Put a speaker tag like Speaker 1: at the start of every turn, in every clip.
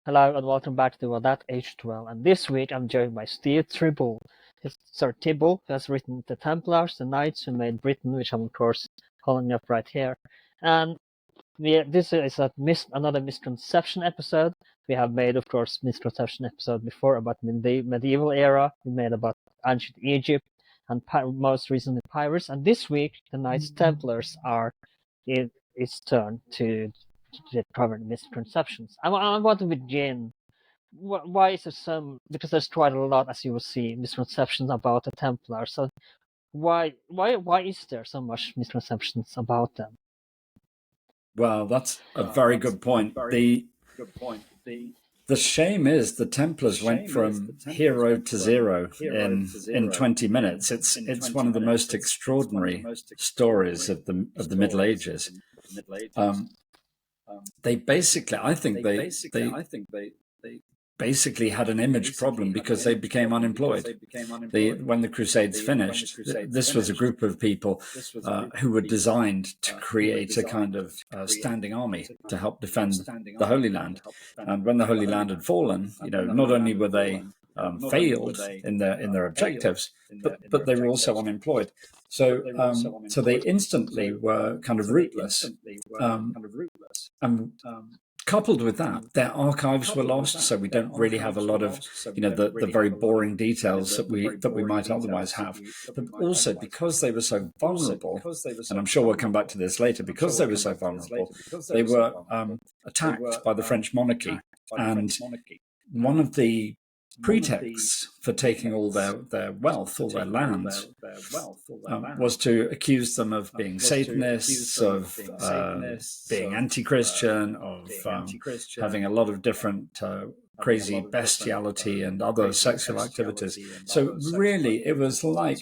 Speaker 1: Hello and welcome back to That Aged Well. And this week I'm joined by Tibble. Tibble, who has written The Templars, the Knights who made Britain, which I'm of course holding up right here. And this is another misconception episode. We have made, of course, misconception episode before about the medieval era. We made about ancient Egypt and most recently pirates. And this week the Knights Templars it's turn to cover misconceptions. I want to begin. Why is there some? Because there's quite a lot, as you will see, misconceptions about the Templars. So why is there so much misconceptions about them?
Speaker 2: Well, that's a very good point. The shame is the Templars went from hero to zero in 20 minutes. It's one of the most extraordinary stories of the Middle Ages. They basically, I think they basically had an image problem because they became unemployed. When the Crusades finished, this was a group of people who were designed to create a kind of standing army to help defend the Holy Land. And when the Holy Land had fallen, not only were they failed in their objectives, but they were also unemployed. So they instantly were kind of rootless. And coupled with that, their archives were lost, so we don't really have a lot of, the very boring details that we might otherwise have. But also because they were so vulnerable, and I'm sure we'll come back to this later, because they were so vulnerable, they were attacked by the French monarchy, and one of the pretexts for taking all their wealth, all their lands, was to accuse them of being Satanists, of being anti-Christian, of having a lot of different crazy bestiality and other sexual activities. So really, it was like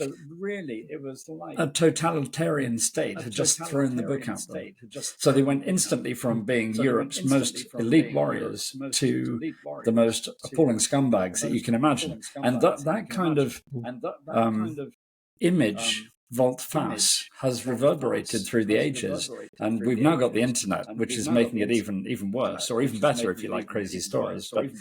Speaker 2: a totalitarian state had just thrown the book at them. So they went instantly from being Europe's most elite warriors to the most appalling scumbags that you can imagine. And that kind of image volte-face has reverberated through the ages, and we've now got the internet, which is making it even worse, or even better if you like crazy stories. But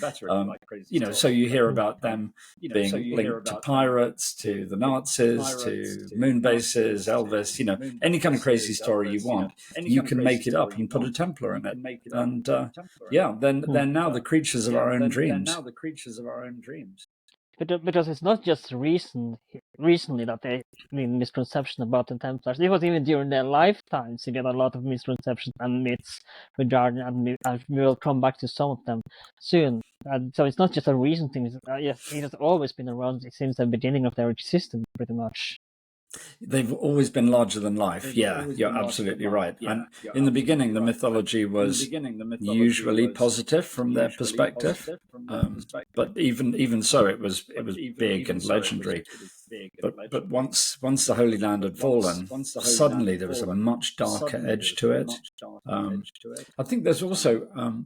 Speaker 2: so you hear about them being linked to pirates, to the Nazis, to moon bases, Elvis, any kind of crazy story you want, you can make it up and put a Templar in it, and they're now the creatures of our own dreams.
Speaker 1: Because it's not just recently that they misconception about the Templars. It was even during their lifetimes. You get a lot of misconceptions and myths regarding, and we will come back to some of them soon. So it's not just a recent thing. Yes, it has always been around since the beginning of their existence, pretty much.
Speaker 2: They've always been larger than life. Yeah, you're absolutely right. And in the beginning, the mythology was usually positive from their perspective. But even so, it was big and legendary. But once the Holy Land had fallen, suddenly there was a much darker edge to it. I think there's also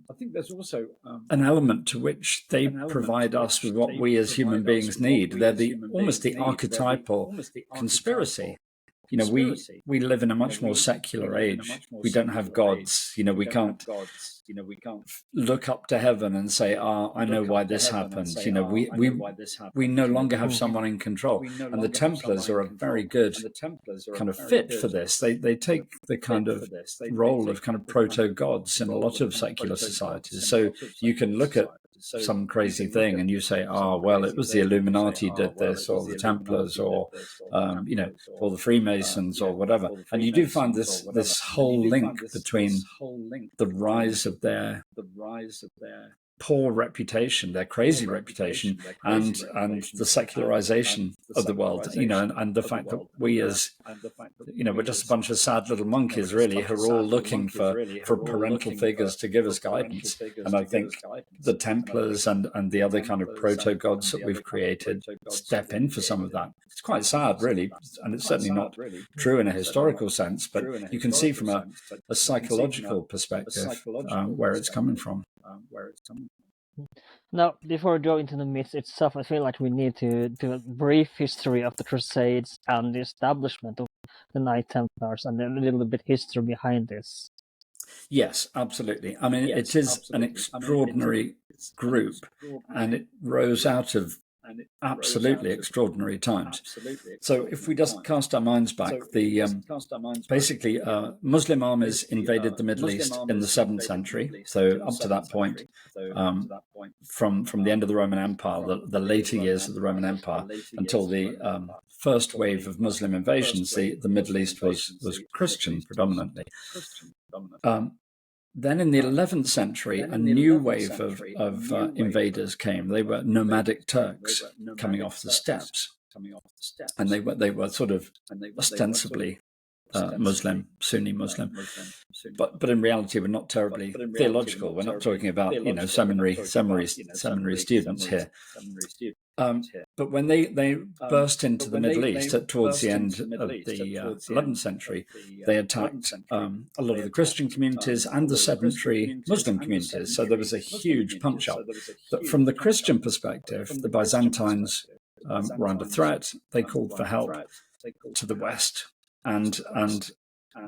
Speaker 2: an element to which they provide us with what we as human beings need. They're almost the archetypal conspiracy. We live in a much more secular age. We don't have gods. We can't look up to heaven and say, I know why this happened. We no longer have someone in control. And the Templars are a very good kind of fit for this. They take the kind of role of kind of proto-gods in a lot of secular societies. So you can look at some crazy thing and you say, well, it was the Illuminati did this, or the Templars, or or the Freemasons, or whatever. And you do find this whole link between the rise of their poor reputation, their crazy reputation, and the secularization of the world, and the fact that we as, we're just a bunch of sad little monkeys, really, who are all looking for parental figures to give us guidance. And I think the Templars and the other kind of proto-gods that we've created step in for some of that. It's quite sad, really, and it's certainly not true in a historical sense, but you can see from a psychological perspective where it's coming from.
Speaker 1: Now, before we go into the myths itself, I feel like we need to do a brief history of the Crusades and the establishment of the Knight Templars, and a little bit history behind this.
Speaker 2: Yes, absolutely. I mean, it is an extraordinary group, and it rose out of absolutely extraordinary times. So if we just cast our minds back, basically Muslim armies invaded the Middle East in the 7th century. So up to that point, from the end of the Roman Empire, the later years of the Roman Empire, until the first wave of Muslim invasions, the Middle East was Christian predominantly. Then in the 11th century, a new wave of invaders came. They were nomadic Turks coming off the steppes. And they were sort of ostensibly Muslim, Sunni Muslim. But in reality, we're not terribly theological. We're not talking about, seminary students here. But when they burst into the Middle East towards the end of the 11th century, they attacked a lot of the Christian communities and the sedentary Muslim communities. So there was a huge punch-up. But from the Christian perspective, the Byzantines were under threat. They called for help to the West, and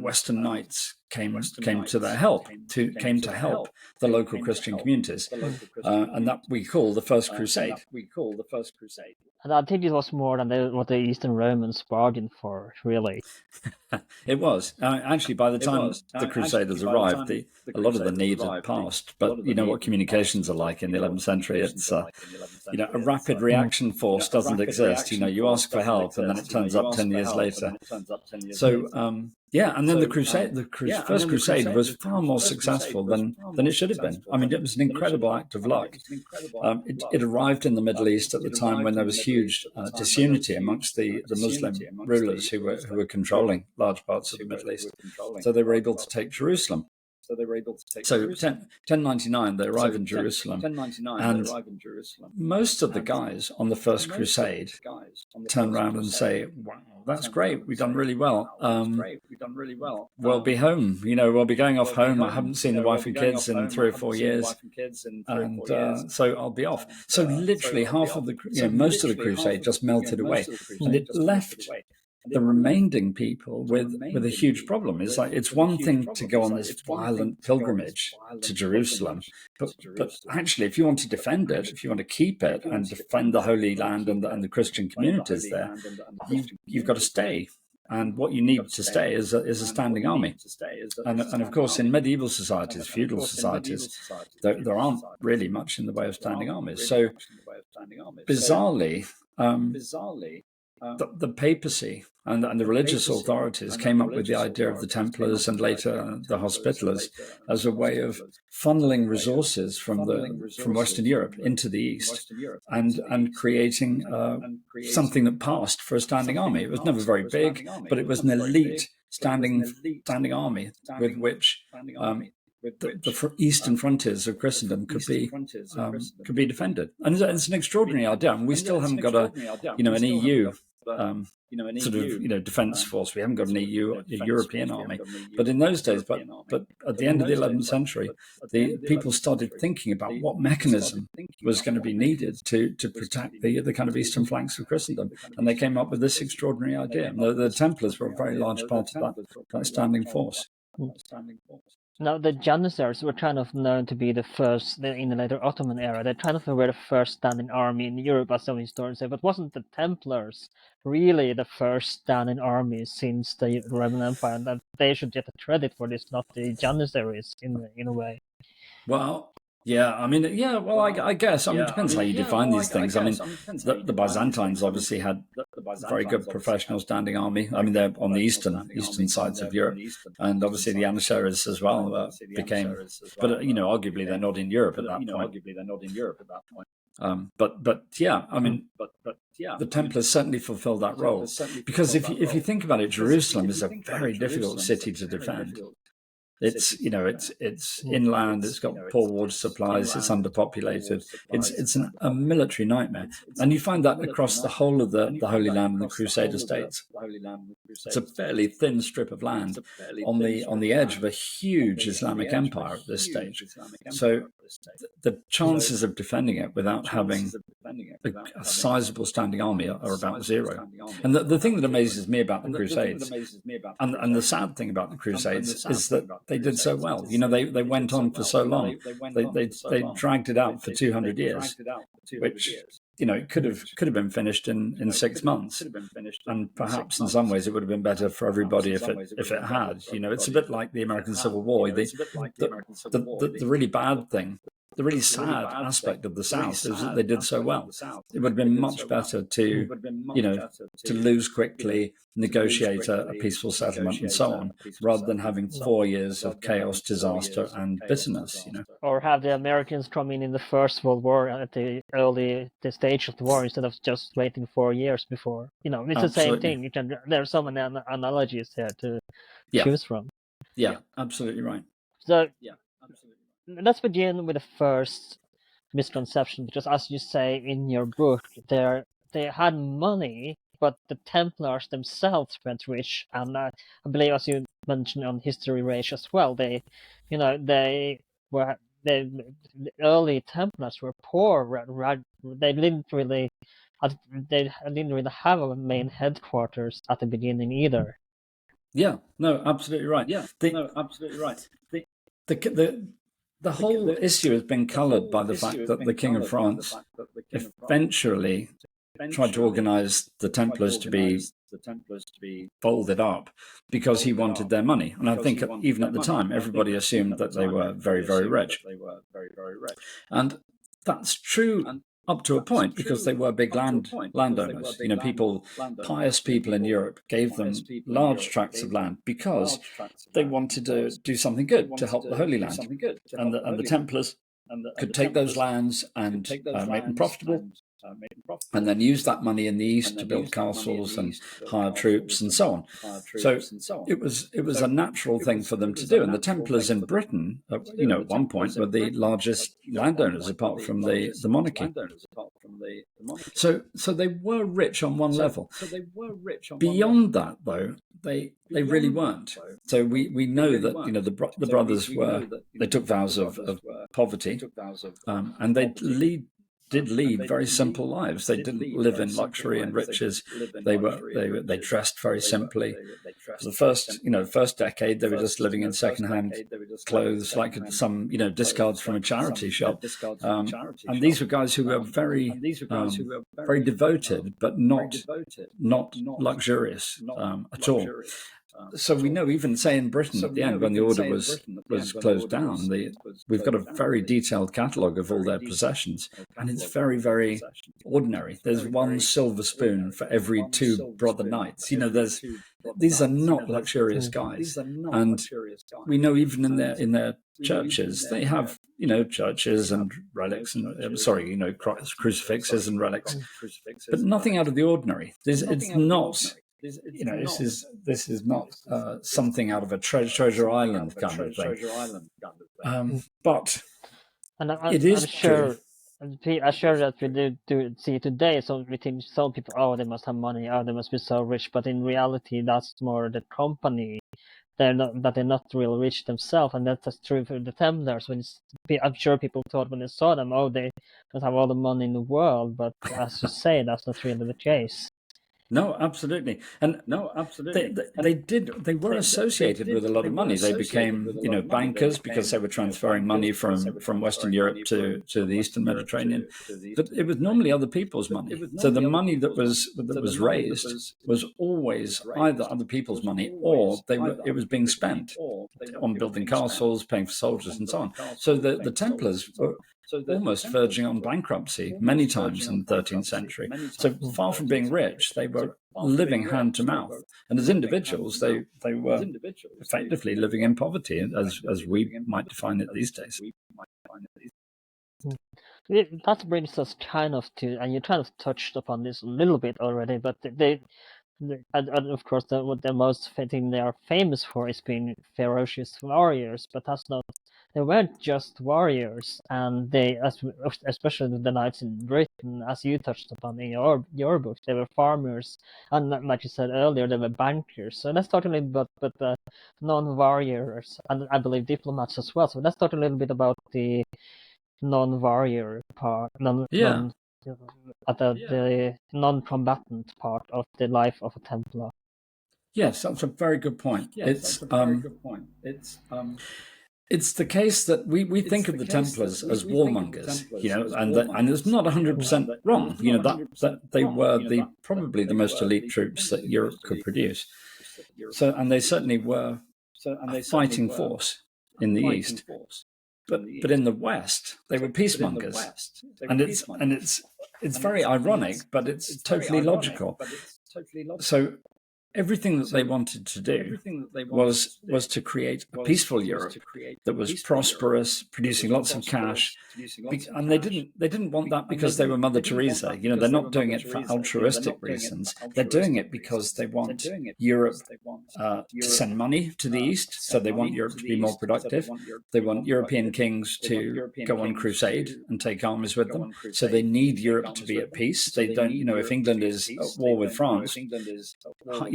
Speaker 2: Western knights came to their help, came to help the local Christian communities, and that we call the First Crusade.
Speaker 1: And I think it was more than what the Eastern Romans bargained for, really.
Speaker 2: It was. Actually, by the time the Crusaders arrived, a lot of the need had passed. But you know what communications are like in the 11th century. It's, a rapid reaction force doesn't exist. You ask for help and then it turns up 10 years later. So, and then the First Crusade was far more successful than it should have been. I mean, it was an incredible act of luck. It arrived in the Middle East at the time when there was huge disunity amongst the Muslim rulers who were controlling large parts of the Middle East. So they were able to take Jerusalem. So 1099, they arrive in Jerusalem, and most of the guys on the First Crusade turn around and say, "Wow, that's great. We've done really well. We'll be home. We'll be going off home. I haven't seen the wife and kids in 3 or 4 years, and so I'll be off." So literally half of most of the crusade just melted away, and it left the remaining people with a huge problem. It's one thing to go on this violent pilgrimage to Jerusalem, but actually, if you want to defend it, if you want to keep it and defend the Holy Land and the Christian communities there, you've got to stay. And what you need to stay is a standing army. And of course, in medieval societies, feudal societies, there aren't really much in the way of standing armies. So bizarrely, the papacy and the religious authorities came up with the idea of the Templars and later the Hospitallers as a way of funneling resources from Western Europe into the East and creating something that passed for a standing army. It was never very big, but it was an elite standing army with which the eastern frontiers of Christendom could be defended. And it's an extraordinary idea. And we still haven't got an EU defense force. We haven't got a European army. But in those days, but at the end of the 11th century, the people started thinking about what mechanism was going to be needed to protect the kind of eastern flanks of Christendom. And they came up with this extraordinary idea. The Templars were a very large part of that standing force.
Speaker 1: Now, the Janissaries were kind of known to be the first, in the later Ottoman era, they kind of were the first standing army in Europe, as some historians say, but wasn't the Templars really the first standing army since the Roman Empire, and that they should get the credit for this, not the Janissaries, in a way?
Speaker 2: Well, yeah, I mean, I guess. I mean, it depends how you define these things. I mean, the Byzantines obviously had a very good professional standing army. I mean, they're on the eastern sides of Europe, and obviously the Janissaries as well became. But arguably they're not in Europe at that point. But yeah, I mean, the Templars certainly fulfilled that role, because if you think about it, Jerusalem is a very difficult city to defend. It's inland. It's got poor water supplies. It's underpopulated. It's a military nightmare, and you find that across the whole of the Holy Land and the Crusader States. It's a fairly thin strip of land on the edge of a huge Islamic empire at this stage. So the chances of defending it without having a sizable standing army are about zero. And the thing that amazes me about the Crusades, and the sad thing about the Crusades, is that they did so well. They went on for so long. They dragged it out for 200 years, which it could have been finished in 6 months, and perhaps in some ways it would have been better for everybody if it had. It's a bit like the American Civil War. The really bad thing, the really sad aspect of the South is that they did so well. It would have been much better to lose quickly, negotiate a peaceful settlement and so on, rather than having 4 years of chaos, disaster, and bitterness.
Speaker 1: Or have the Americans come in the First World War at the stage of the war instead of just waiting 4 years before. It's the same thing. There are so many analogies here to choose from.
Speaker 2: Yeah, absolutely right.
Speaker 1: So let's begin with the first misconception, because as you say in your book, they had money, but the Templars themselves went rich, and I believe, as you mentioned on History Rage as well, the early Templars were poor. They didn't really have a main headquarters at the beginning either.
Speaker 2: Yeah, no, absolutely right. The whole issue has been coloured by the fact that the King of France eventually tried to organise the Templars to be folded up because he wanted their money. And I think even at the time, everybody assumed that they were very, very rich. And that's true up to a point, because they were big landowners. Pious people in Europe gave them large tracts of land because they wanted to do something good to help the Holy Land. And the Templars could take those lands and make them profitable, and then use that money in the East to build castles and hire troops and so on. So it was a natural thing for them to do. And the Templars in Britain, at one point, were the largest landowners apart from the monarchy. So they were rich on one level. Beyond that, though, they really weren't. So we know that the brothers they took vows of poverty, and did lead very simple lives. They didn't live in luxury and riches. They dressed very simply. For the first decade, they were just living in secondhand clothes, like some discards from a charity shop. And these were guys who were very very devoted, but not luxurious at all. So we know, even say in Britain at the end, when the order was closed down, we've got a very detailed catalogue of all their possessions, and it's very, very ordinary. There's one silver spoon for every 2 brother knights. These are not luxurious guys, and we know even in their churches they have churches and relics and crucifixes and relics, but nothing out of the ordinary. It's not. This is not something out of a treasure island kind of thing. But it is true.
Speaker 1: I'm sure that we do see today. So we think some people, they must have money, they must be so rich. But in reality, that's more the company. They're not really rich themselves, and that's true for the Templars. I'm sure people thought when they saw them, they don't have all the money in the world. But as you say, that's not really the case.
Speaker 2: No, absolutely. And they were associated with a lot of money. They became, bankers because they were transferring money from Western Europe to the Eastern Mediterranean. But it was normally other people's money. So the money that was raised was always either other people's money, or it was being spent on building castles, paying for soldiers, and so on. So the Templars were almost verging on bankruptcy many times in the 13th century. So far from being rich, they were living hand to mouth. And as individuals, they were effectively living in poverty, as we might define it these days.
Speaker 1: That brings us kind of to, and you kind of touched upon this a little bit already, but and of course, what the most thing they are famous for is being ferocious warriors, but they weren't just warriors, and especially the knights in Britain, as you touched upon in your book, they were farmers, and like you said earlier, they were bankers. So let's talk a little bit about the non-warriors, and I believe diplomats as well. So let's talk a little bit about the non-warrior part, the non-combatant part of the life of a Templar.
Speaker 2: Yes, that's a very good point. It's the case that we think of the Templars as warmongers, and it's not 100% wrong. That they were probably the most elite troops that Europe could produce. So, and they certainly were a fighting force in the East. But in the West, they were peacemongers, and it's very ironic, but it's totally logical. So everything that they wanted to do was to create a peaceful Europe that was prosperous, producing lots of cash, and they didn't want that because they were Mother Teresa. They're not doing it for altruistic reasons. They're doing it because they want Europe to send money to the East, so they want Europe to be more productive. They want European kings to go on crusade and take armies with them, so they need Europe to be at peace. They don't, if England is at war with France,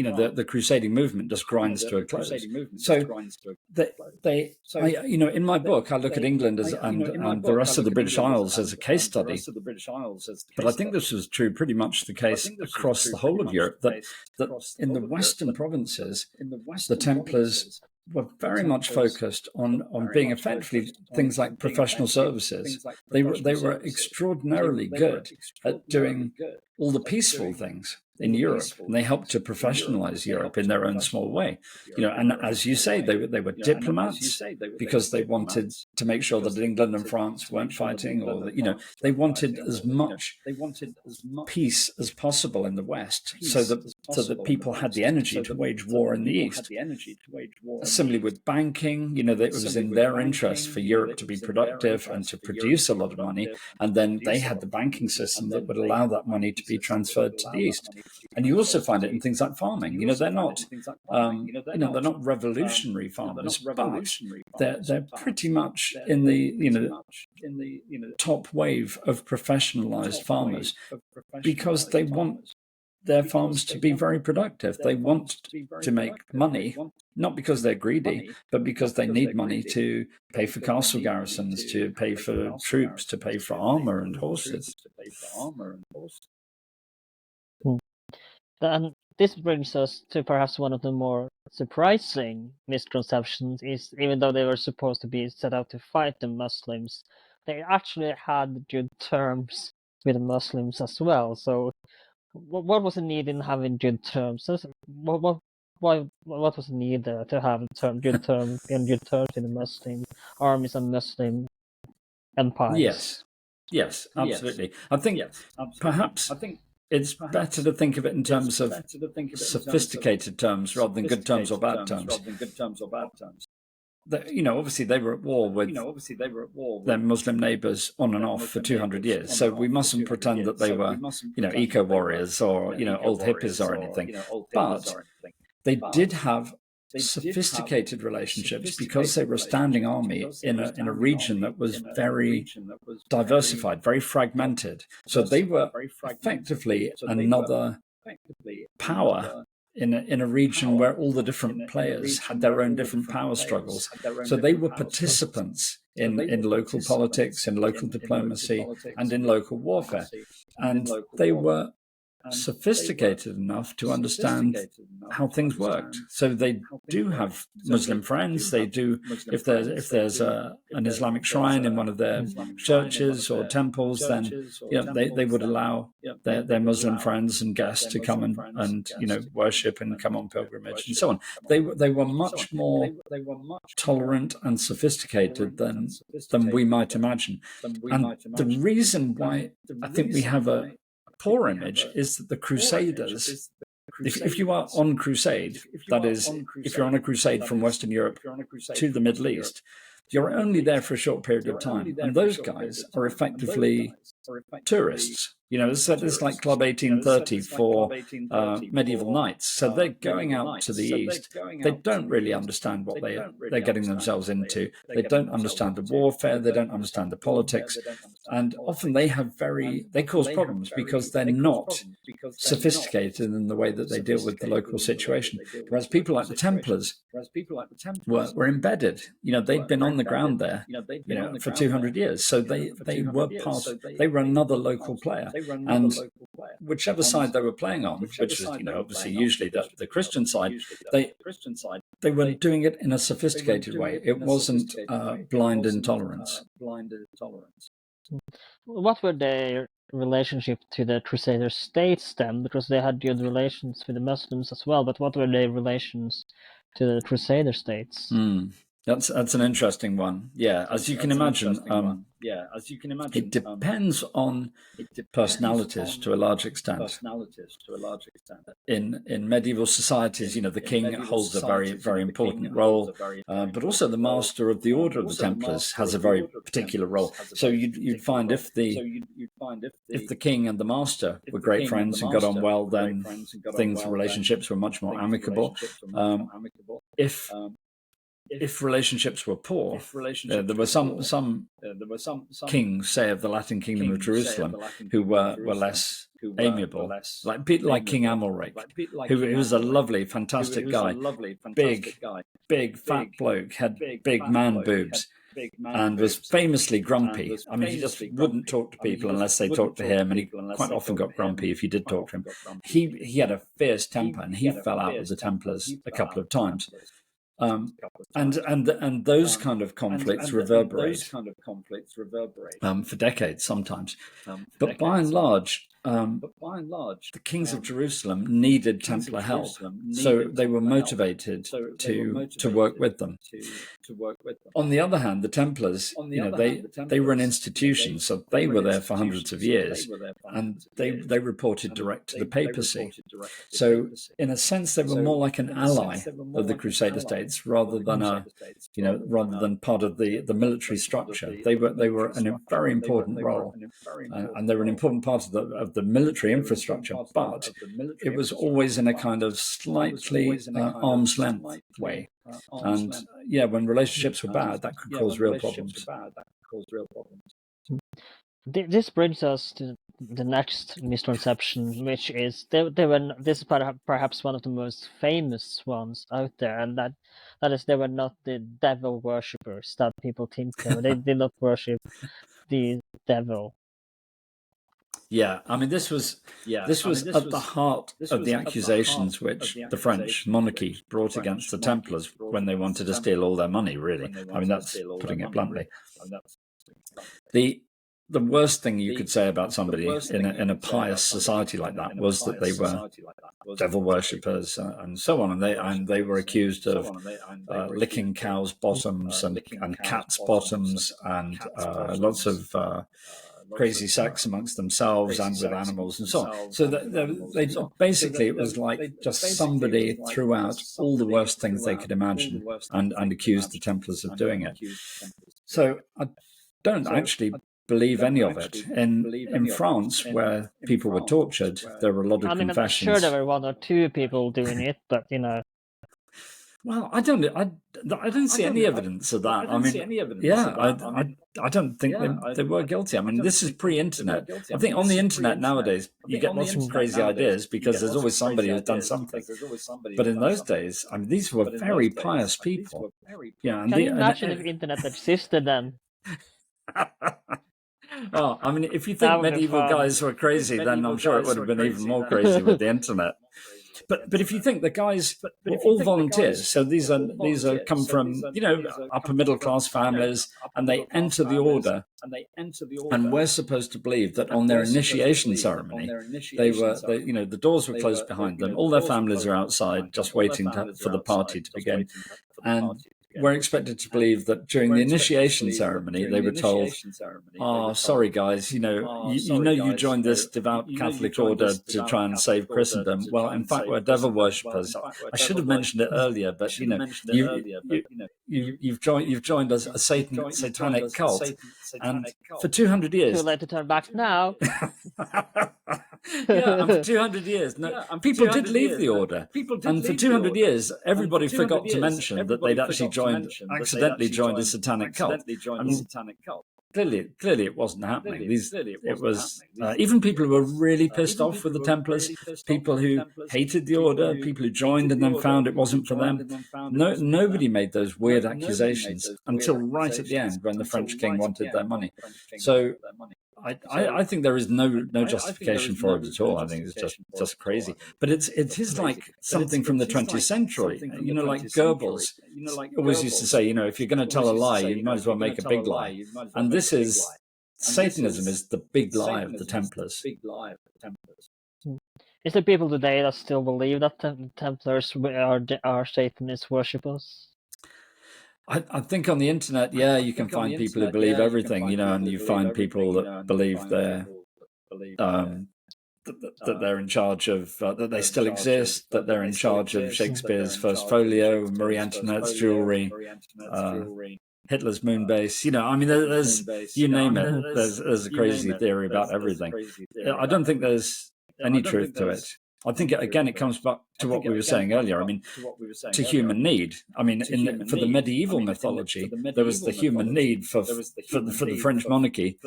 Speaker 2: the crusading movement just grinds to a close. So in my book, I look at England and the rest of the British Isles as a case study. But I think this was true pretty much the case across the whole of Europe, that in the Western provinces, the Templars were very much focused on being effectively things like professional services. They were extraordinarily good at doing all the peaceful things in Europe, and they helped to professionalize Europe in their own small way. And as you say, they were diplomats because they wanted to make sure that England and France weren't fighting, or that they wanted as much peace as possible in the West, so that people had the energy to wage war in the East. Similarly with banking, that it was in their interest for Europe to be productive and to produce a lot of money, and then they had the banking system that would allow that money to be transferred to the East. And you also find it in things like farming. They're not revolutionary farmers, but they're pretty much in the top wave of professionalized farmers, because they want their farms to be very productive. They want to make money, not because they're greedy, but because they need money to pay for castle garrisons, to pay for troops, to pay for armor and horses.
Speaker 1: And this brings us to perhaps one of the more surprising misconceptions, is even though they were supposed to be set out to fight the Muslims, they actually had good terms with the Muslims as well. So what was the need in having good terms? What was the need to have good terms with the Muslim armies and Muslim empires?
Speaker 2: Yes, absolutely. I think perhaps it's better to think of it in terms of sophisticated terms rather than good terms or bad terms. Obviously they were at war with their Muslim neighbours on and off for 200 years. So we mustn't pretend that they were, eco-warriors or, old hippies or anything. But they did have sophisticated relationships because they were a standing army in a region that was very diversified, very fragmented. So they were effectively another power in a region where all the different players had their own different power struggles. So they were participants in local politics, in local diplomacy, and in local warfare. And they were sophisticated enough to understand how things worked. So they do have Muslim friends. They do, if there's an Islamic shrine in one of their churches or temples, then they would allow their Muslim friends and guests to come and worship and come on pilgrimage and so on. They were much more tolerant and sophisticated than we might imagine. And the reason why I think we have a poor image is that the Crusaders, if you are on crusade, that is, if you're on a crusade from Western Europe to the Middle East, you're only there for a short period of time. And those guys are effectively tourists. It's like Club 1830 for medieval knights. So they're going out to the East. They don't really understand what they're getting themselves into. They don't understand the warfare. They don't understand the politics. And often they cause problems because they're not sophisticated in the way that they deal with the local situation. Whereas people like the Templars were embedded. They'd been on the ground there, for 200 years. So they were another local player. And whichever side they were playing on, which was, obviously usually the Christian side, they were doing it in a sophisticated way. It wasn't blind intolerance.
Speaker 1: What were their relationship to the Crusader States then? Because they had good relations with the Muslims as well, but what were their relations to the Crusader States?
Speaker 2: That's an interesting one. Yeah, as you can imagine, it depends on personalities to a large extent. In medieval societies, the king holds a very, very important role, but also the master of the Order of the Templars has a very particular role. So you'd find if the king and the master were great friends and got on well, then relationships were much more amicable. If relationships were poor, there were some kings, say of the Latin Kingdom of Jerusalem, who were less amiable, like King Amalric, who was a lovely, fantastic guy, big fat bloke, had big man boobs, and was famously grumpy. I mean, he just wouldn't talk to people unless they talked to him, and he quite often got grumpy if you did talk to him. He had a fierce temper, and he fell out with the Templars a couple of times. And those kind of conflicts reverberate for decades sometimes. But by and large, the kings of Jerusalem needed Templar help, so they were motivated to work with them. On the other hand, the Templars, they were an institution, so they were there for hundreds of years, and they reported direct to the papacy. So in a sense, they were more like an ally of the Crusader States rather than part of the military structure. They were a very important role, and they were an important part of the military infrastructure, but it was always in a kind of slightly arm's length way. And when relationships were bad, that could cause real problems.
Speaker 1: This brings us to the next misconception, which is this is perhaps one of the most famous ones out there, and that is they were not the devil worshippers that people think they were. They did not worship the devil.
Speaker 2: Yeah, I mean, this was at the heart of the accusations which the French monarchy brought against the Templars when they wanted to steal all their money, really. I mean, that's putting it bluntly. The worst thing you could say about somebody in a pious society like that was that they were devil worshippers and so on, and they were accused of licking cows' bottoms and cats' bottoms and lots of crazy sex amongst themselves and with animals and so on. So they basically, it was like just somebody threw out all the worst things they could imagine and accused the Templars of doing it. So I don't actually believe any of it. In France, where people were tortured, there were a lot of confessions.
Speaker 1: I'm sure there were one or two people doing it, but
Speaker 2: Well, I don't see any evidence of that. I don't think they were guilty. I mean, this is pre-internet. I think on the internet nowadays, you get lots of crazy ideas because there's always somebody who's done something. But in those days, I mean, these were very pious people. Yeah,
Speaker 1: can you imagine if internet existed then?
Speaker 2: Well, I mean, if you think medieval guys were crazy, then I'm sure it would have been even more crazy with the internet. But if you think the guys were all volunteers, so these are come from upper middle class families, and they enter the order, and we're supposed to believe that on their initiation ceremony, the doors were closed behind them, all their families are outside just waiting for the party to begin, and we're expected to believe that during the initiation ceremony, they were told, "Oh, sorry, guys, you joined this devout Catholic order to try and save Christendom. Well, in fact, we're devil worshippers. I should have mentioned it earlier, but you've joined a satanic cult, and for 200 years,
Speaker 1: too late to turn back now."
Speaker 2: Yeah, and for 200 years, people did leave the order, and for 200 years, everybody forgot to mention that they'd actually accidentally joined a satanic cult. I mean, clearly, it wasn't happening. It was even people who were really pissed off with the Templars, people who hated the order, people who joined and then found it wasn't for them. Nobody made those weird accusations until right at the end when the French king wanted their money. So I think there is no justification for it at all. I think it's just crazy. But it is like something from the 20th century. You know, like Goebbels always used to say, you know, if you're going to tell a lie, you might as well make a big lie. And this is Satanism is the big lie of the Templars.
Speaker 1: Is there people today that still believe that Templars are Satanist worshippers?
Speaker 2: I think on the internet, yeah, you can find people who believe everything, you know, and you find people that believe they're that they're in charge of that they still exist, that they're in charge of Shakespeare's First Folio, Marie Antoinette's jewelry, Hitler's moon base. You know, I mean, there's you name it. There's a crazy theory about everything. I don't think there's any truth to it. I think, again, it comes back to what we were saying earlier. I mean, to human need. I mean, for the medieval mythology, there was the human need for the French monarchy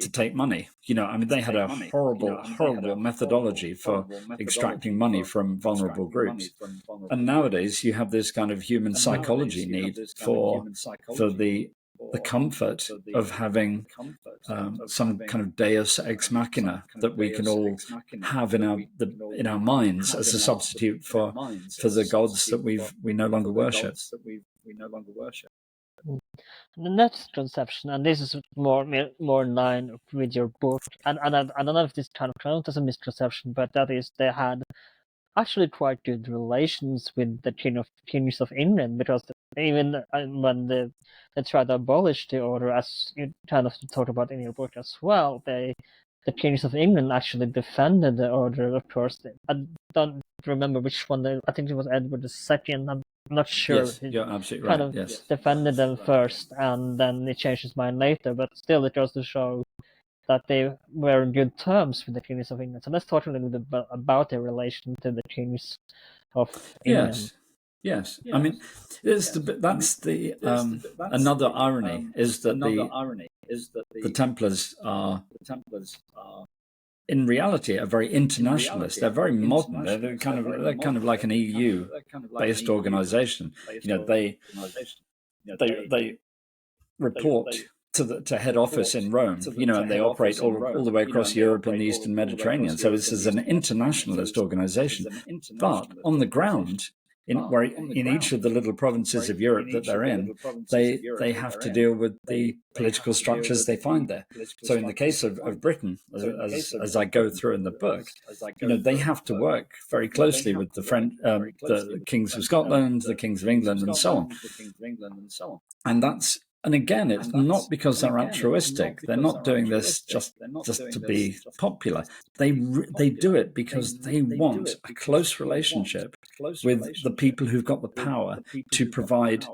Speaker 2: to take money. You know, I mean, they had a horrible methodology for extracting money from vulnerable groups. And nowadays, you have this kind of human psychology need for the comfort of having some kind of deus ex machina that we can all have in our minds as a substitute for the gods that we no longer worship.
Speaker 1: The next conception, and this is more in line with your book, and I don't know if this kind of counts as a misconception, but that is they had actually quite good relations with the kings of England, because even when they tried to abolish the order, as you kind of talk about in your book as well, the kings of England actually defended the order. Of course, I don't remember which one. I think it was Edward II. I'm not sure.
Speaker 2: Yes, you're absolutely
Speaker 1: kind
Speaker 2: right.
Speaker 1: of
Speaker 2: Yes,
Speaker 1: defended them first, and then he changed his mind later. But still, it goes to show that they were in good terms with the kings of England. So let's talk a little bit about their relation to the kings of England.
Speaker 2: Yes. I mean, that's another irony is that the Templars are in reality are very internationalist. They're very modern. They're kind of like an EU-based organization. You know, they report to head office in Rome, you know, and they operate all the way across Europe and the Eastern Mediterranean. So this is an internationalist organization. But on the ground, in each of the little provinces of Europe that they're in, they have to deal with the political structures they find there. So in the case of Britain, as I go through in the book, you know, they have to work very closely with the kings of Scotland, the kings of England, and so on. And again, it's not because they're altruistic. They're not doing this just to be popular. They do it because they want a close relationship with the people who've got the power to provide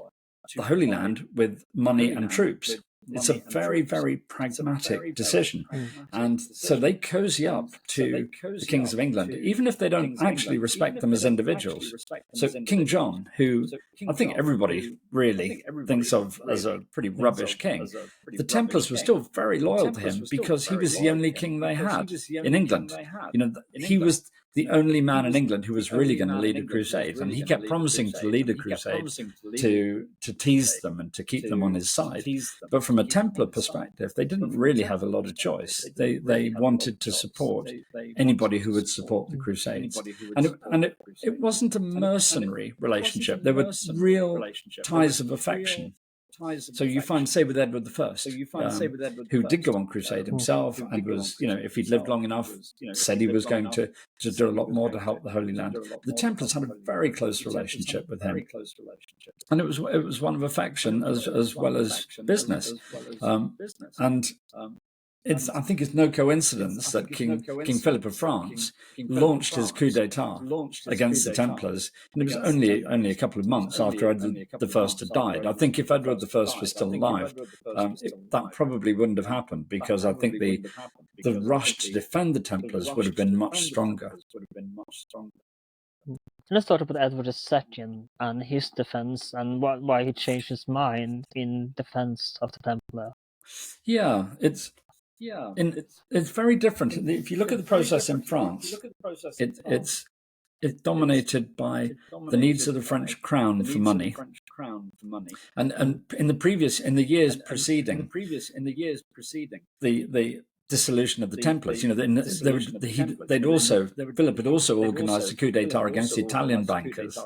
Speaker 2: the Holy Land with money and troops. It's a very, very pragmatic decision. And so they cozy up to the kings of England, even if they don't actually respect them as individuals. So King John, who I think everybody really thinks of as a pretty rubbish king, the Templars were still very loyal to him because he was the only king they had in England. You know, he was the only man in England who was really going to lead a crusade. And he kept promising to lead a crusade to tease them and to keep them on his side. But from a Templar perspective, they didn't really have a lot of choice. They wanted to support anybody who would support the Crusades. And it wasn't a mercenary relationship. There were real ties of affection. So you find, say, with Edward I, who did go on crusade himself and was, you know, if he'd lived long enough, said he was going to do a lot more to help the Holy Land. The Templars had a very close relationship with him, and it was one of affection as well as business. I think it's no coincidence that King Philip of France launched his coup d'état against the Templars, and it was only a couple of months after Edward I had died. I think if Edward I was still alive, that probably wouldn't have happened, because I think the rush to defend the Templars would have been much stronger.
Speaker 1: Let's talk about Edward II and his defense and why he changed his mind in defense of the Templar.
Speaker 2: Yeah, it's very different. If you look at the process in France, it's it's dominated by the needs of the French crown for money. And in the years preceding the dissolution of the Templars, Philip had also organized a coup d'etat against the Italian bankers,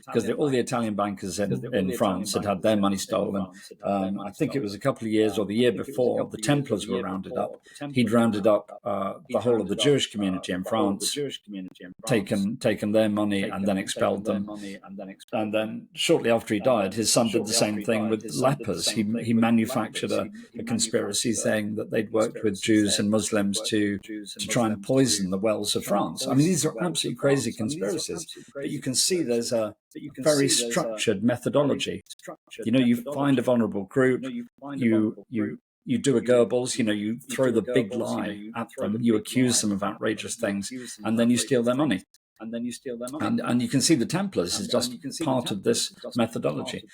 Speaker 2: because all the Italian bankers in France had their money stolen. I think it was a couple of years or the year before, the Templars were rounded up. He'd rounded up the whole of the Jewish community in France, taken their money and then expelled them. And then shortly after he died, his son did the same thing with lepers. He manufactured a conspiracy saying that they'd worked with Jews and Muslims to try and poison the wells of France. I mean, these are absolutely crazy conspiracies, but you can see there's a very structured methodology. You find a vulnerable group, you do a Goebbels, you throw the big lie at them, you accuse them of outrageous things, and then you steal their money. And you can see the Templars is just part of this methodology.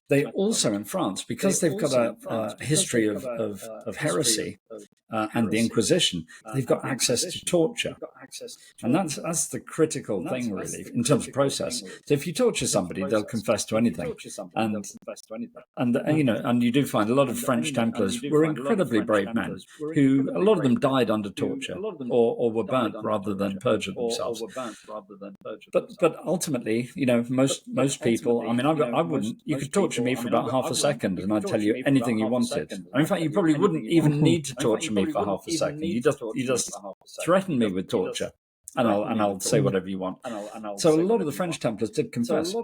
Speaker 2: They also in France, because they've got a history of heresy and the Inquisition, they've got access to torture. And that's the critical thing, really, in terms of process. So if you torture somebody, they'll confess to anything. And you do find a lot of French Templars were incredibly brave men who, a lot of them died under torture or were burnt rather than perjured themselves. But ultimately, most people, I mean, I wouldn't, you could torture me for about half a second and I'd tell you anything you wanted. And in fact, you probably wouldn't even need to torture me for half a second. You just threaten me with torture. And I'll say whatever you want. So a lot of the French Templars did confess.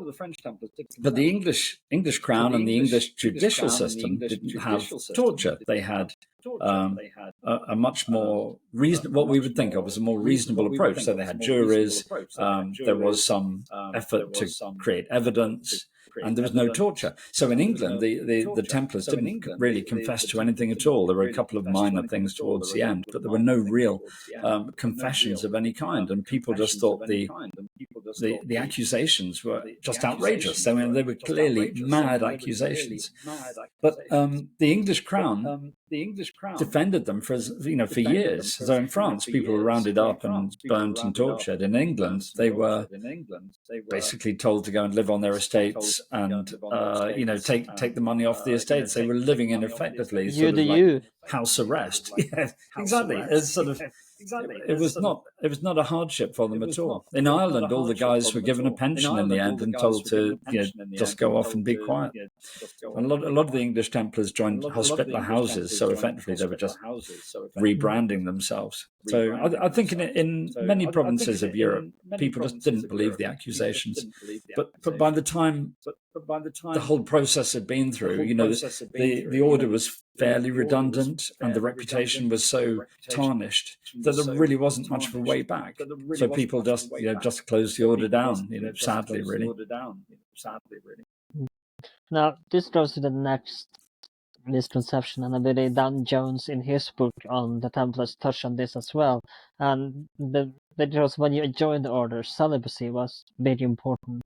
Speaker 2: But the English crown and the English judicial system didn't have torture. They had a much more what we would think of as a more reasonable approach. So they had juries. There was some effort to create evidence. And there was no torture. So in England, the Templars didn't really confess to anything at all. There were a couple of minor things towards the end, but there were no real confessions of any kind. And people just thought the accusations were just outrageous. I mean, they were clearly mad accusations. But the English crown defended them for years. So in France, people were rounded up and burnt and tortured. In England, they were basically told to go and live on their estates and take the money off the estates. They were living in effectively sort of like house arrest. Yeah, exactly. It's sort of. It was not a hardship for them at all. In Ireland, all the guys were given a pension in the end and told to just go off and be quiet. A lot of the English Templars joined hospitaller houses, so effectively they were just rebranding themselves. So I think in many provinces of Europe, people just didn't believe the accusations. But by the time the whole process had been through, the order was fairly redundant and the reputation was so tarnished that there really wasn't much of a way back. So people just closed the order down, sadly, really.
Speaker 1: Now, this goes to the next misconception, and I believe Dan Jones in his book on the Templars touched on this as well. And because when you join the order, celibacy was very importance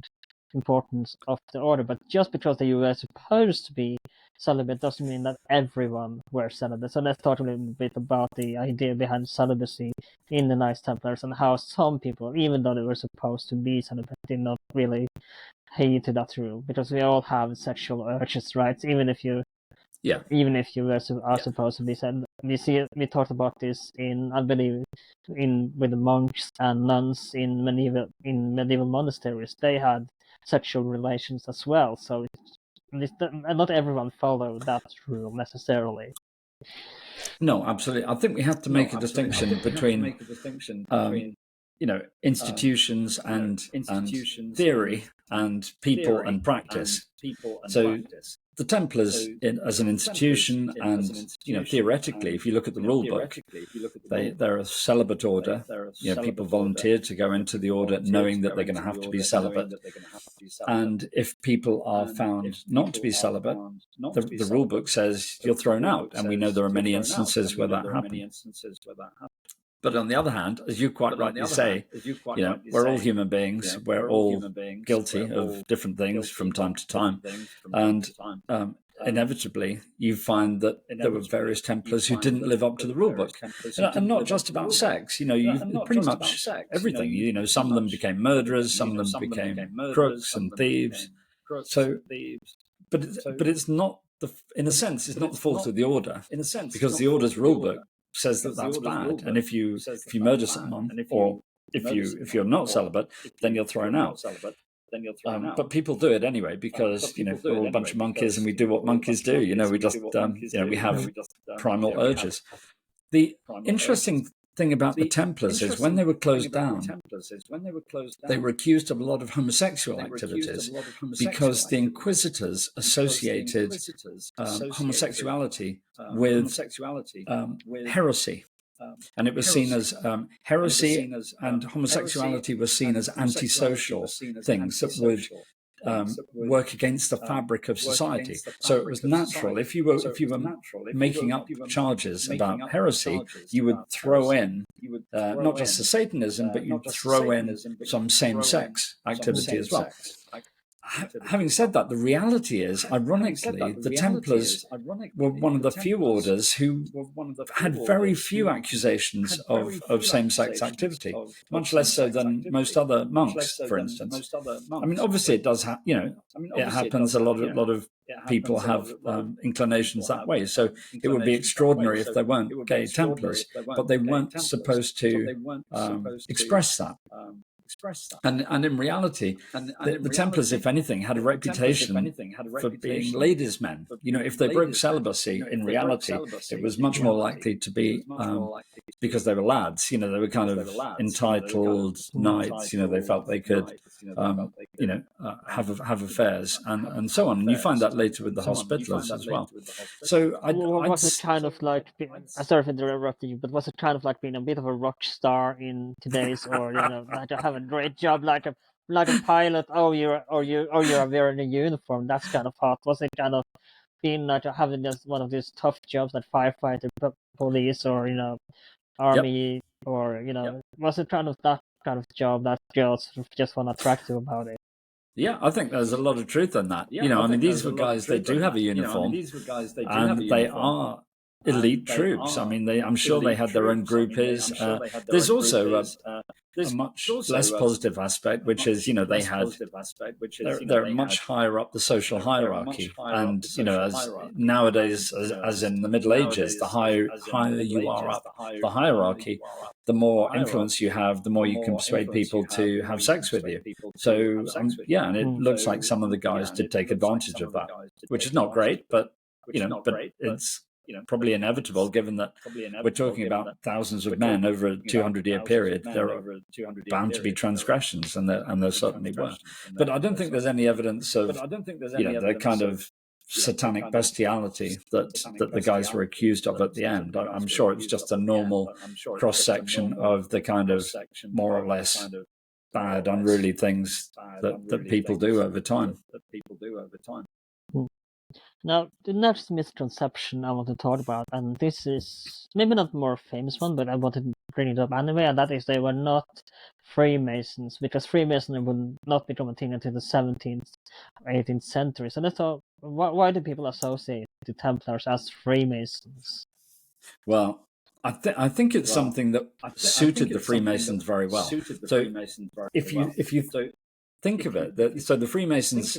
Speaker 1: of the order, but just because you were supposed to be celibate doesn't mean that everyone were celibate. So let's talk a little bit about the idea behind celibacy in the Knights Templars and how some people, even though they were supposed to be celibate, did not really adhere to that rule, because we all have sexual urges, right? Even if you are supposed to be celibate. We talked about this in, I believe, with the monks and nuns in medieval monasteries. They had sexual relations as well, so not everyone followed that rule necessarily.
Speaker 2: No, absolutely. I think we have to make a distinction between institutions and theory and people and practice. So the Templars as an institution and theoretically, if you look at the rule book, they're a celibate order. People volunteer to go into the order knowing that they're going to have to be celibate. And if people are found not to be celibate, the rule book says you're thrown out. And we know there are many instances where that happened. But on the other hand, as you quite rightly say, we're all human beings. We're all guilty of different things from time to time. And inevitably you find that there were various Templars who didn't live up to the rulebook, and not just about sex. You pretty much everything. Some of them became murderers, some of them became crooks and thieves. So, but it's not in a sense, it's not the fault of the order, because the order's rulebook says that that's bad, and if you murder someone, or if you're not celibate, then you're thrown out. But people do it anyway because we're all a bunch of monkeys and we do what monkeys do. We just we have primal urges. The interesting thing about the Templars is when they were closed down, they were accused of a lot of homosexual activities because the Inquisitors associated homosexuality with heresy. And it was seen as heresy, and homosexuality was seen as antisocial things that would work against the fabric of society. So it was natural. If you were making up charges about heresy, you would throw in not just the Satanism, but you'd throw in some same-sex activity as well. Having said that, the reality is, ironically, the Templars were one of the few orders who had very few accusations of same-sex activity, much less so than most other monks, for instance. I mean, obviously, it does. It happens. A lot of people have inclinations that way. So it would be extraordinary if there weren't gay Templars, but they weren't supposed to express that. And in reality, the Templars, if anything, had a reputation for being ladies' men. If they broke celibacy, in reality, it was much more likely to be because they were lads. They were kind of entitled knights. They felt they could, have affairs and so on. And you find that later with the Hospitallers as well. So
Speaker 1: was it kind of like? Sorry for interrupting you, but was it kind of like being a bit of a rock star in today's, or like to have a great job, like a pilot? You're wearing a uniform. That's kind of hot. Was it kind of being like having just one of these tough jobs like firefighter, police, or army, yep. Or was it kind of that kind of job that girls just want to attract you about it?
Speaker 2: Yeah, I think there's a lot of truth in that. These were guys, they do have a uniform, and they are elite troops. I'm sure they had their own groupies. There's also a much less positive aspect, which is, they're much higher up the social hierarchy. And, as nowadays, as in the Middle Ages, the higher you are up the hierarchy, the more influence you have, the more you can persuade people to have sex with you. So, and it looks like some of the guys did take advantage of that, which is not great, but it's probably inevitable, given that we're talking about thousands of men over a 200-year period. There are bound to be transgressions, and there certainly were. But I don't think there's any evidence of the kind of satanic bestiality that the guys were accused of at the end. I'm sure it's just a normal cross-section of the kind of more or less bad, unruly things that people do over time.
Speaker 1: Now, the next misconception I want to talk about, and this is maybe not the more famous one, but I wanted to bring it up anyway, and that is they were not Freemasons, because Freemasonry would not become a thing until the 17th, 18th century. So I thought, why do people associate the Templars as Freemasons?
Speaker 2: Well, I think it's something that suited the Freemasons very well. So if you think of it, so the Freemasons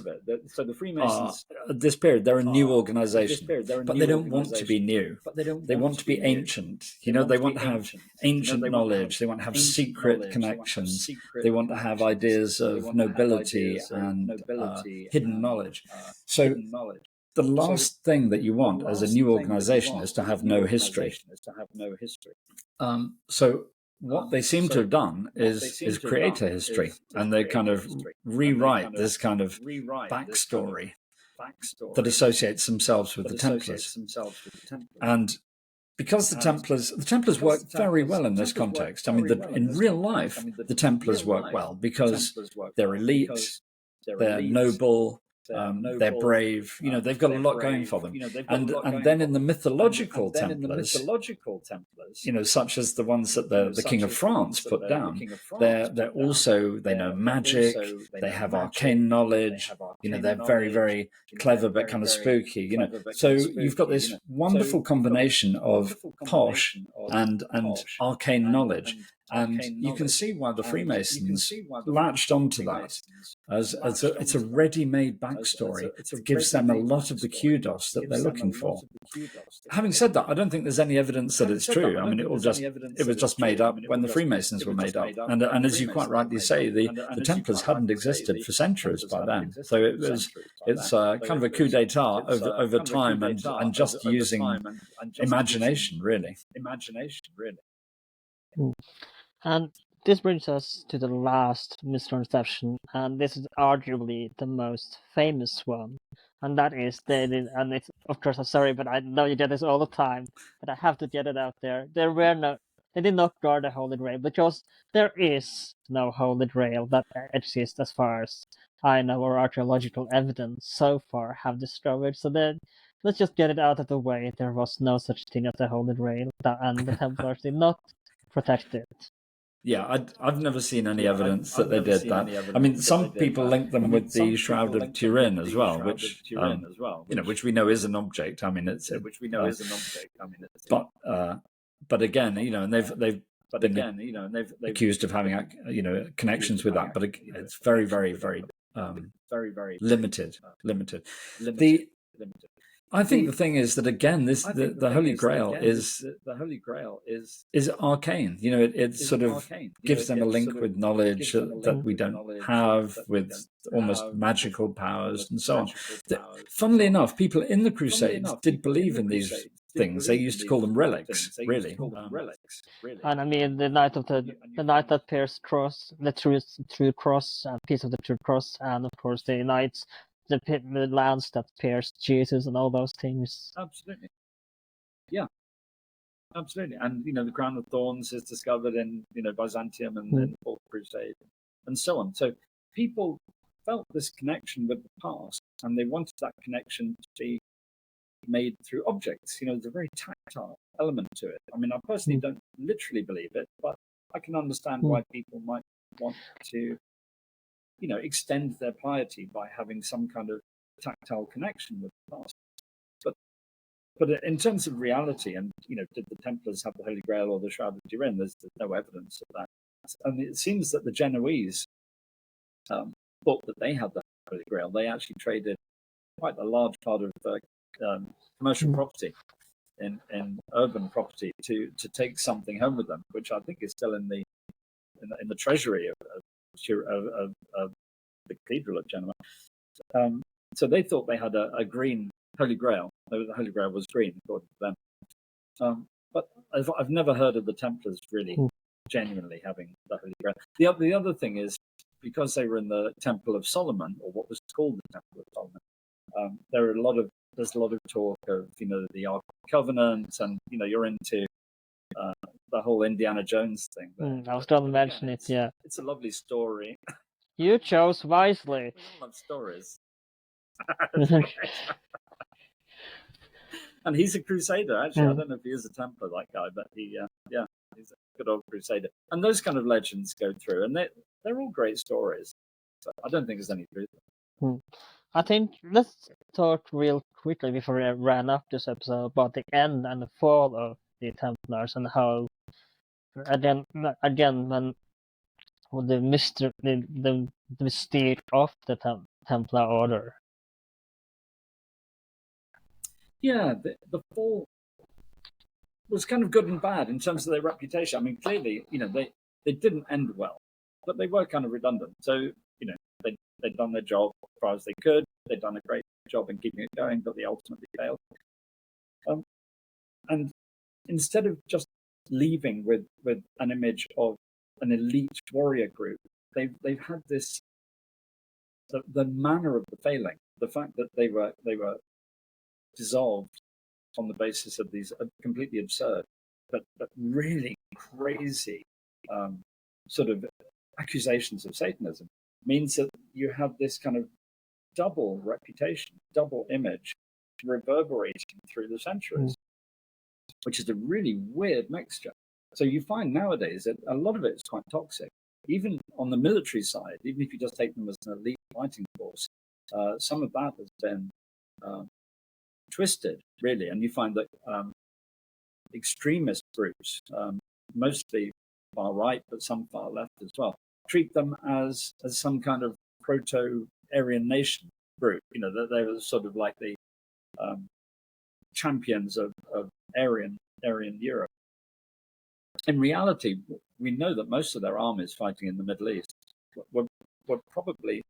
Speaker 2: at this period, they're a new organization, but they don't want to be new. They want to be ancient. They want to have ancient knowledge. They want to have secret connections. They want to have ideas of nobility and hidden knowledge. So the last thing that you want as a new organization is to have no history. So what they seem to have done is create a history, and they kind of rewrite this kind of backstory that associates themselves with the Templars. And because the Templars work very well in this context. In real life, the Templars work well because they're elite, they're noble, they're brave. They've got a lot going for them. And then in the mythological Templars, such as the ones that the King of France put down, they're also, they know magic, they have arcane knowledge, they're very, very clever but kind of spooky, So you've got this wonderful combination of posh and arcane knowledge. And you can see why the Freemasons latched onto that as it's a ready-made backstory that gives them a lot of the kudos that they're looking for. Having said that, I don't think there's any evidence that it's true. I mean, it was just made up when the Freemasons were made up. And as you quite rightly say, the Templars hadn't existed for centuries by then. So it's kind of a coup d'etat over time and just using imagination, really.
Speaker 1: And this brings us to the last misconception, and this is arguably the most famous one, and that is and it's, of course, I'm sorry, but I know you get this all the time, but I have to get it out there. They did not guard the Holy Grail because there is no Holy Grail that exists as far as I know, or archaeological evidence so far have discovered. So then, let's just get it out of the way. There was no such thing as the Holy Grail, and the Templars did not protect it.
Speaker 2: Yeah, I've never seen any evidence that they did that. I mean, some people link them with the Shroud of Turin as well, which which we know is an object. I mean, but again, and they've been accused of having connections with that, but it's very, very, very limited. I think the thing is that, again, the Holy Grail is arcane. It sort of gives them a link with knowledge that we don't have, with almost magical powers and so on. Funnily enough, people in the Crusades did believe in these things. They used to call them relics, really.
Speaker 1: And I mean, the knight that bears cross, the true cross, a piece of the true cross, and of course the knights. The lance that pierced Jesus and all those things.
Speaker 2: Absolutely. Yeah. Absolutely. And, the crown of thorns is discovered in, Byzantium and then the Fourth Crusade and so on. So people felt this connection with the past and they wanted that connection to be made through objects. There's a very tactile element to it. I mean, I personally don't literally believe it, but I can understand why people might want to extend their piety by having some kind of tactile connection with the past. But in terms of reality, and did the Templars have the Holy Grail or the Shroud of Turin? There's no evidence of that. And it seems that the Genoese thought that they had the Holy Grail. They actually traded quite a large part of commercial property in urban property to take something home with them, which I think is still in the treasury of the Cathedral of Genoa. So they thought they had a green Holy Grail. The Holy Grail was green, according to them. But I've never heard of the Templars really genuinely having the Holy Grail. The other thing is, because they were in the Temple of Solomon, or what was called the Temple of Solomon, there's a lot of talk of the Ark of the Covenant, and you're into the whole Indiana Jones thing.
Speaker 1: I was going to mention it. Yeah,
Speaker 2: it's a lovely story.
Speaker 1: You chose wisely.
Speaker 2: We all love stories. And he's a Crusader, actually. I don't know if he is a Templar, that guy, but he's a good old Crusader. And those kind of legends go through, and they're all great stories. So I don't think there's any truth.
Speaker 1: I think let's talk real quickly before we ran up this episode about the end and the fall of the Templars and how, again, when the mystique of the Templar Order.
Speaker 2: Yeah, the fall was kind of good and bad in terms of their reputation. I mean, clearly, they didn't end well, but they were kind of redundant. So, they'd done their job as far as they could. They'd done a great job in keeping it going, but they ultimately failed. And instead of just leaving with an image of an elite warrior group, they've had this the manner of the failing, the fact that they were dissolved on the basis of these completely absurd but really crazy sort of accusations of Satanism, means that you have this kind of double reputation, double image reverberating through the centuries, which is a really weird mixture. So you find nowadays that a lot of it is quite toxic. Even on the military side, even if you just take them as an elite fighting force, some of that has been twisted, really. And you find that extremist groups, mostly far right, but some far left as well, treat them as some kind of proto-Aryan nation group. You know, that they were sort of like the champions of Aryan Europe. In reality, we know that most of their armies fighting in the Middle East were probably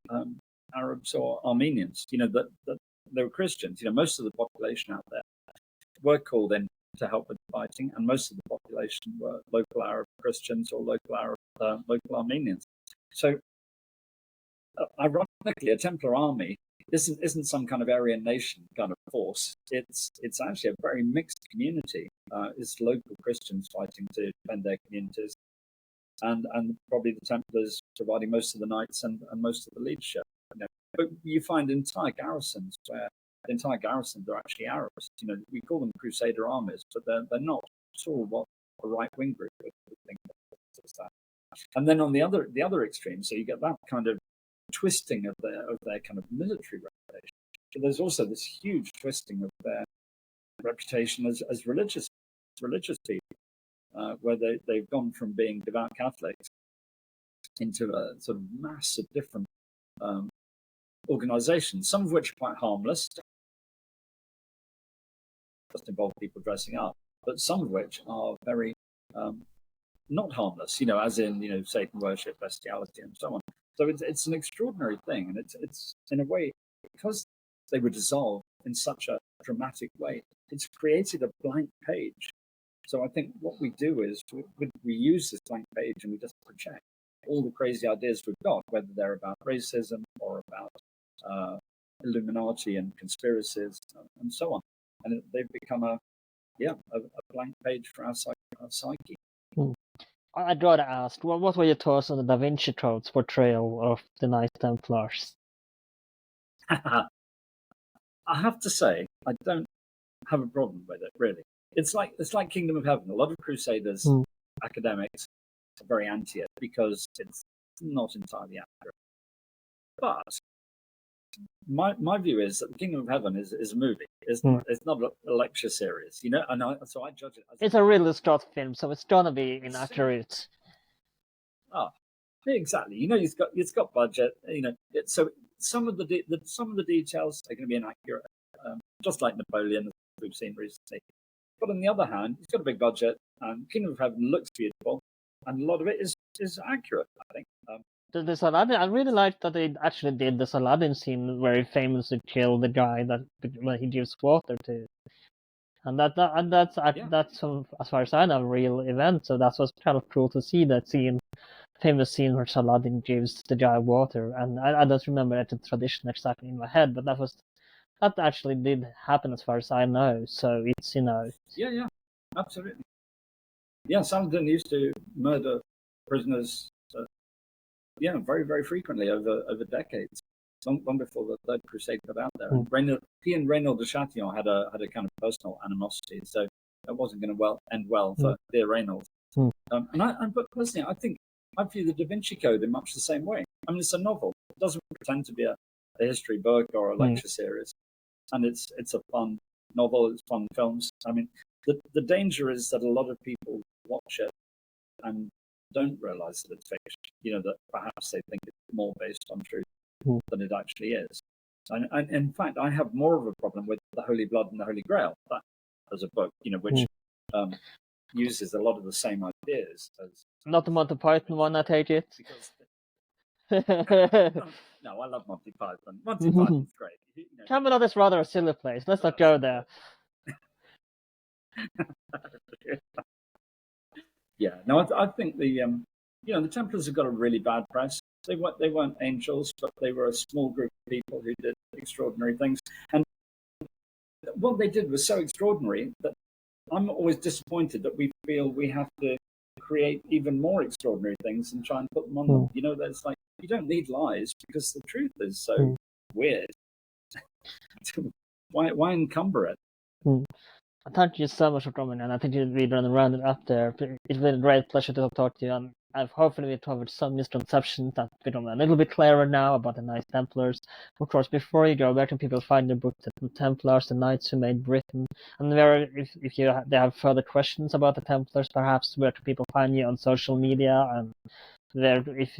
Speaker 2: Arabs or Armenians. You know, that they were Christians. You know, most of the population out there were called in to help with fighting, and most of the population were local Arab Christians or local Armenians. So, ironically, a Templar army isn't some kind of Aryan nation kind of force. It's actually a very mixed community. It's local Christians fighting to defend their communities, and probably the Templars providing most of the knights and most of the leadership. You know. But you find entire garrisons where the entire garrisons are actually Arabs. You know, we call them Crusader armies, but they're not at all what a right-wing group would think of that. And then on the other extreme, so you get that kind of twisting of their kind of military reputation. But there's also this huge twisting of their reputation as religious people, where they've gone from being devout Catholics into a sort of mass of different organizations, some of which are quite harmless, just involve people dressing up, but some of which are very not harmless, you know, as in, you know, Satan worship, bestiality, and so on. So it's an extraordinary thing, and it's in a way, because they were dissolved in such a dramatic way, it's created a blank page. So I think what we do is we use this blank page and we just project all the crazy ideas we've got, whether they're about racism or about Illuminati and conspiracies and so on. And they've become a blank page for our psyche.
Speaker 1: I'd rather ask, what were your thoughts on the Da Vinci Code's portrayal of the Knights Templars?
Speaker 2: I have to say, I don't have a problem with it, really. It's like Kingdom of Heaven. A lot of Crusaders, academics, are very anti it because it's not entirely accurate. But my view is that the Kingdom of Heaven is a movie. It's not a lecture series, you know. And so I judge it as
Speaker 1: it's a Ridley Scott film, so it's gonna be inaccurate.
Speaker 2: Oh, exactly. You know, it's got budget. You know, so some of the details are going to be inaccurate, just like Napoleon, as we've seen recently. But on the other hand, it's got a big budget, and Kingdom of Heaven looks beautiful, and a lot of it is accurate, I think.
Speaker 1: The Saladin, I really liked that they actually did the Saladin scene where he famously killed the guy when he gives water to, and that's as far as I know, a real event. So that was kind of cool to see that famous scene where Saladin gives the guy water, and I don't remember the tradition exactly in my head, but that actually did happen as far as I know. So it's, you know.
Speaker 2: Yeah, absolutely. Yeah, Saladin used to murder prisoners. Very, very frequently over decades, long before the Third Crusade got out there. And he and Reynaud de Chatillon had a kind of personal animosity, so that wasn't going to end well for dear Reynaud. But personally, I view the Da Vinci Code in much the same way. I mean, it's a novel. It doesn't pretend to be a history book or a lecture series, and it's a fun novel. It's fun films. I mean, the danger is that a lot of people watch it and don't realize that it's fiction, you know, that perhaps they think it's more based on truth than it actually is. And in fact, I have more of a problem with The Holy Blood and the Holy Grail, that as a book, you know, which uses a lot of the same ideas as...
Speaker 1: Not the Monty Python one, I take it?
Speaker 2: No, I love Monty Python. Monty Python's great. You know.
Speaker 1: Camelot is rather a silly place. Let's not go there.
Speaker 2: Yeah, no, I think the Templars have got a really bad press. They weren't angels, but they were a small group of people who did extraordinary things. And what they did was so extraordinary that I'm always disappointed that we feel we have to create even more extraordinary things and try and put them on them. You know, there's like, you don't need lies because the truth is so weird. Why encumber it?
Speaker 1: Thank you so much for coming, and I think we're going to round it up there. It's been a great pleasure to talk to you, and I've hopefully covered some misconceptions that become a little bit clearer now about the Knights Templars. Of course, before you go, where can people find your book, The Templars, the Knights Who Made Britain? And where, if they have further questions about the Templars, perhaps where can people find you on social media? And where, if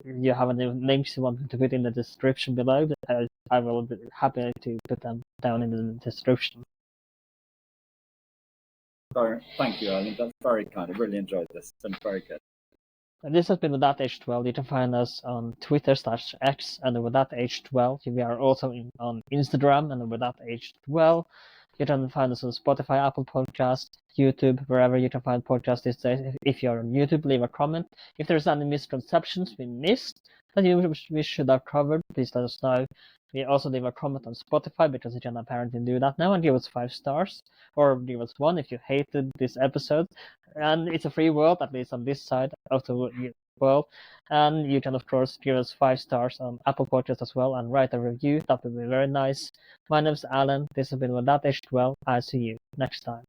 Speaker 1: you have any links you want to put in the description below, I will be happy to put them down in the description.
Speaker 2: Thank you, Erlend. That's very kind. I really enjoyed this. It's been very good.
Speaker 1: This has been with that H12. You can find us on Twitter/X and with that H12. We are also on Instagram and with that H12. You can find us on Spotify, Apple Podcasts, YouTube, wherever you can find podcasts these days. If you're on YouTube, leave a comment. If there's any misconceptions we missed that we should have covered, please let us know. We also leave a comment on Spotify because you can apparently do that now and give us 5 stars, or give us 1 if you hated this episode. And it's a free world, at least on this side of the world. And you can, of course, give us 5 stars on Apple Podcasts as well and write a review. That would be very nice. My name's Alan. This has been With That H12. I'll see you next time.